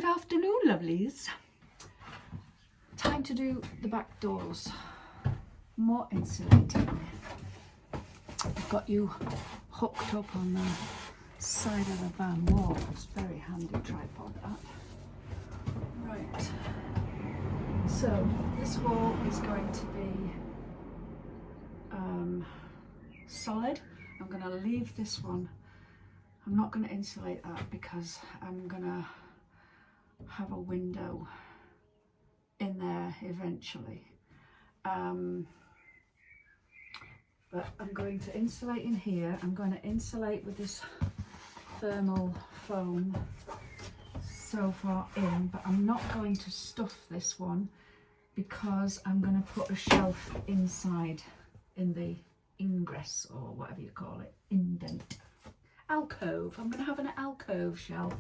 Good afternoon, lovelies. Time to do the back doors. More insulating. I've got you hooked up on the side of the van wall. It's very handy tripod that. Right. So this wall is going to be solid. I'm going to leave this one. I'm not going to insulate that because I'm going to have a window in there eventually. But I'm going to insulate in here. I'm going to insulate with this thermal foam so far in, but I'm not going to stuff this one because I'm going to put a shelf inside in the ingress, or whatever you call it, indent. Alcove. I'm going to have an alcove shelf.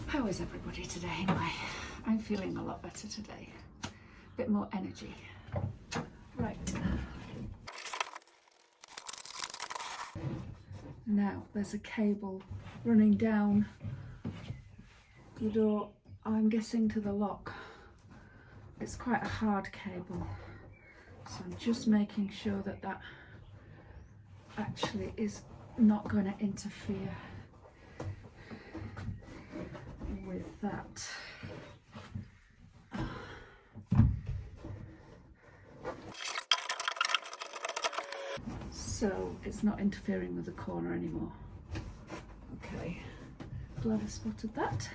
How is everybody today anyway? I'm feeling a lot better today. A bit more energy. Right. Now there's a cable running down the door, I'm guessing to the lock. It's quite a hard cable, so I'm just making sure that that actually is not going to interfere with that. So it's not interfering with the corner anymore. Okay, glad I spotted that.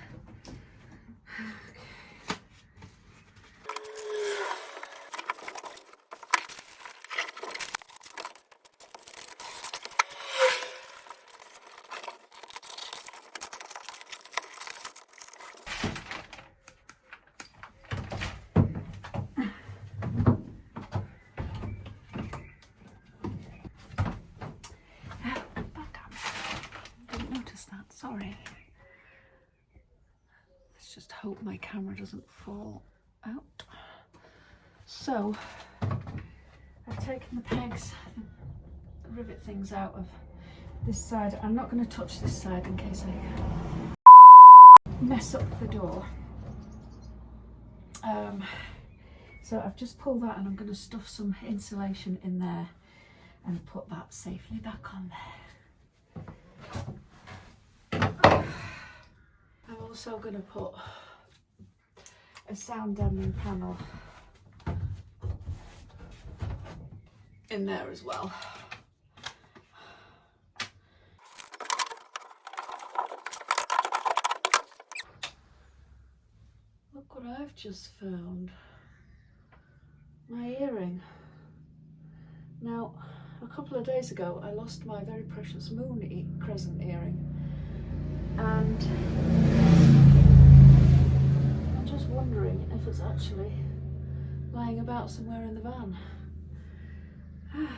Sorry. Let's just hope my camera doesn't fall out. So, I've taken the pegs, the rivet things out of this side. I'm not going to touch this side in case I mess up the door. So I've just pulled that and I'm going to stuff some insulation in there and put that safely back on there. I'm also going to put a sound deadening panel in there as well. Look what I've just found. My earring. Now, a couple of days ago I lost my very precious moon crescent earring, and I'm just wondering if it's actually lying about somewhere in the van. And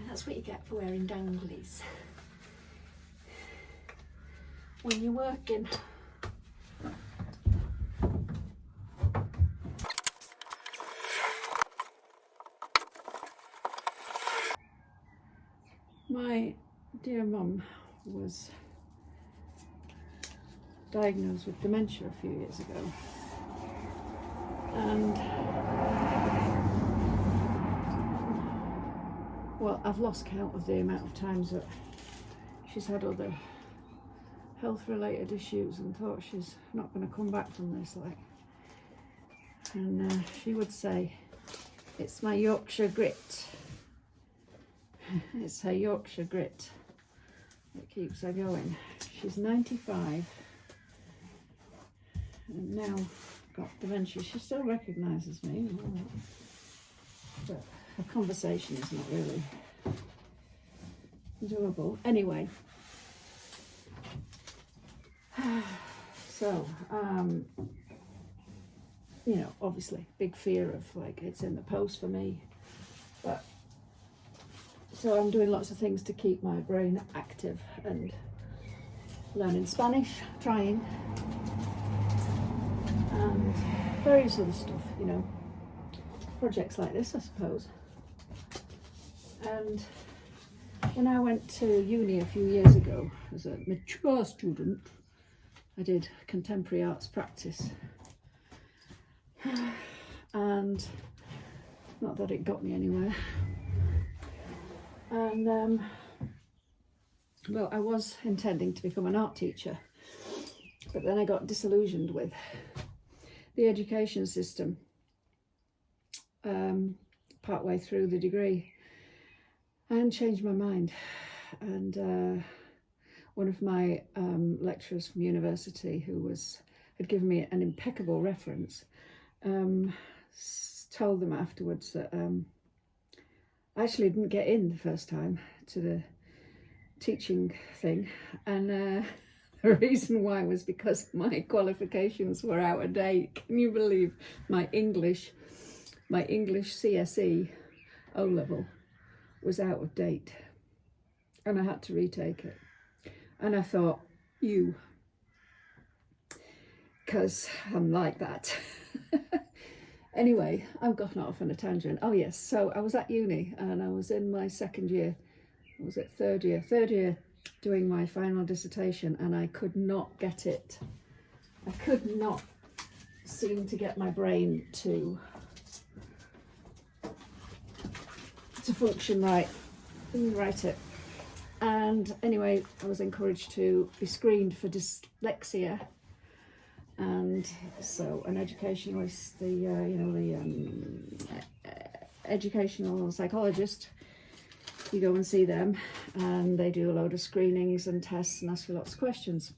that's what you get for wearing danglies when you're working. My dear mum was diagnosed with dementia a few years ago, and well, I've lost count of the amount of times that she's had other health related issues and thought she's not going to come back from this, like, and she would say, "It's my Yorkshire grit." It's her Yorkshire grit that keeps her going. She's 95 and now got dementia. She still recognises me, but her conversation is not really doable. Anyway, so you know, obviously big fear of, like, it's in the post for me, but so I'm doing lots of things to keep my brain active and learning Spanish, trying, and various other stuff, you know, projects like this, I suppose. And when I went to uni a few years ago as a mature student, I did contemporary arts practice. And not that it got me anywhere. And well, I was intending to become an art teacher, but then I got disillusioned with the education system partway through the degree and changed my mind. And one of my lecturers from university, who had given me an impeccable reference, told them afterwards that I actually didn't get in the first time to the teaching thing, and the reason why was because my qualifications were out of date. Can you believe my English CSE O level was out of date, and I had to retake it. And I thought, because I'm like that. Anyway, I've gotten off on a tangent. Oh yes, so I was at uni and I was in my second year, was it third year doing my final dissertation, and I could not get it. I could not seem to get my brain to function right. Didn't write it. And anyway, I was encouraged to be screened for dyslexia. And so an educationalist, the educational psychologist, you go and see them, and they do a load of screenings and tests and ask you lots of questions.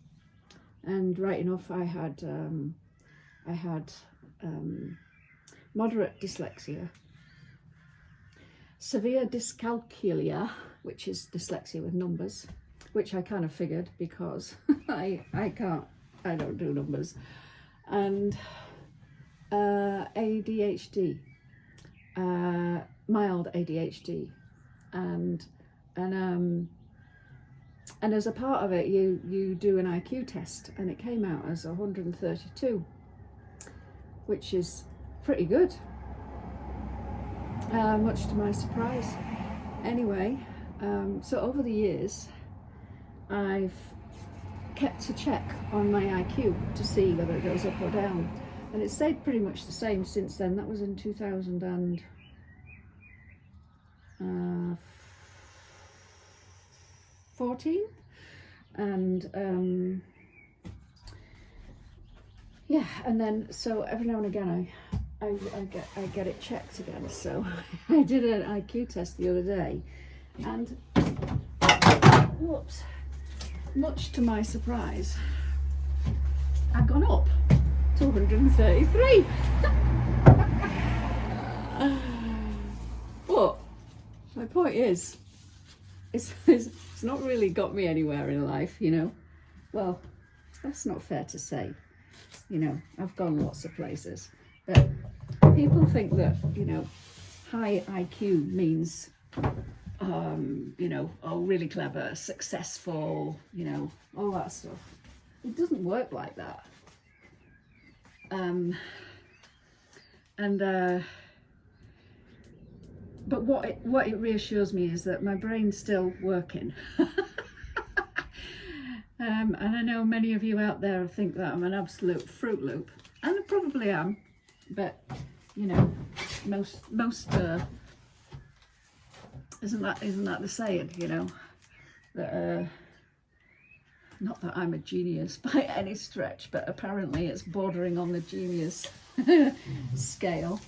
And right enough, I had moderate dyslexia, severe dyscalculia, which is dyslexia with numbers, which I kind of figured because I don't do numbers, and ADHD, mild ADHD, and as a part of it, you do an IQ test, and it came out as 132, which is pretty good, much to my surprise. Anyway, so over the years, I've kept a check on my IQ to see whether it goes up or down, and it stayed pretty much the same since then. That was in 2014, and yeah, and then so every now and again I get it checked again. So I did an IQ test the other day, and whoops, much to my surprise, I've gone up to 133. But my point is, it's not really got me anywhere in life, you know. Well, that's not fair to say. You know, I've gone lots of places. But people think that, you know, high IQ means, you know, oh, really clever, successful, you know, all that stuff. It doesn't work like that. But what it reassures me is that my brain's still working. And I know many of you out there think that I'm an absolute Fruit Loop, and I probably am, but you know, most isn't that the saying, you know, that not that I'm a genius by any stretch, but apparently it's bordering on the genius scale.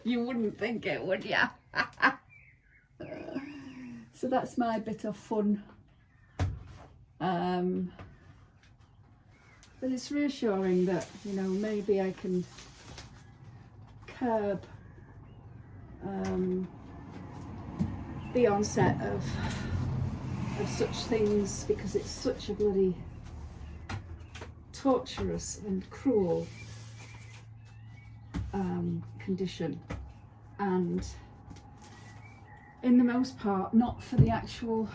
You wouldn't think it, would ya? So that's my bit of fun. But it's reassuring that, you know, maybe I can curb the onset of such things, because it's such a bloody torturous and cruel condition, and in the most part not for the actual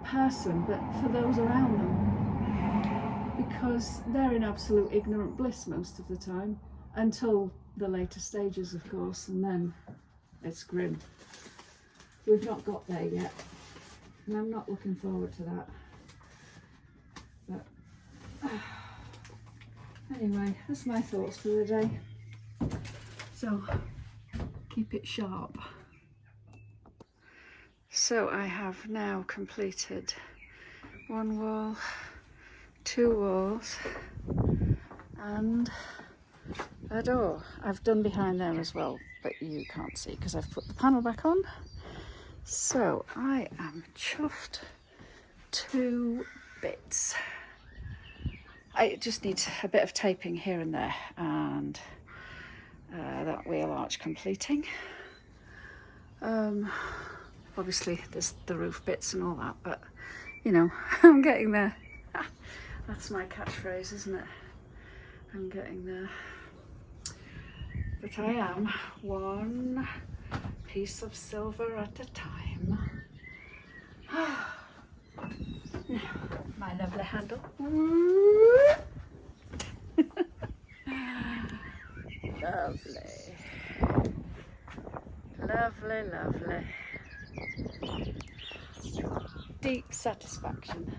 person but for those around them, because they're in absolute ignorant bliss most of the time, until the later stages, of course, and then it's grim. We've not got there yet, and I'm not looking forward to that. But anyway, that's my thoughts for the day. So keep it sharp. So I have now completed one wall, two walls, and a door. I've done behind there as well, but you can't see because I've put the panel back on. So I am chuffed to bits. I just need a bit of taping here and there, and that wheel arch completing. Obviously there's the roof bits and all that, but you know, I'm getting there. That's my catchphrase, isn't it? I'm getting there. But I am one piece of silver at a time. My lovely handle. Lovely. Lovely, lovely. Deep satisfaction.